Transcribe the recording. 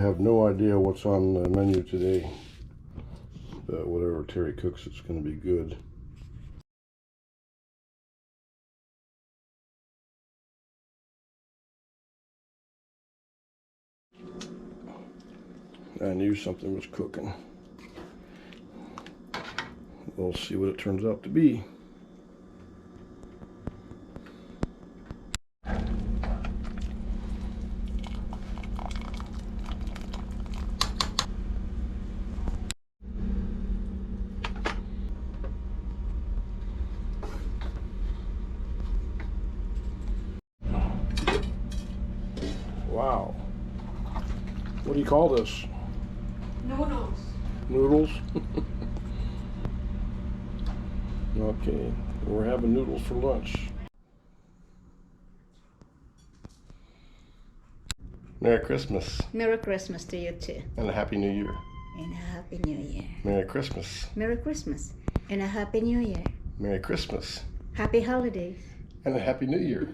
have no idea what's on the menu today, but whatever Terry cooks, it's going to be good. I knew something was cooking. We'll see what it turns out to be. Wow. What do you call this? Noodles. Noodles? Okay, we're having noodles for lunch. Merry Christmas. Merry Christmas to you too. And a Happy New Year. And a Happy New Year. Merry Christmas. Merry Christmas. And a Happy New Year. Merry Christmas. Happy holidays. And a Happy New Year.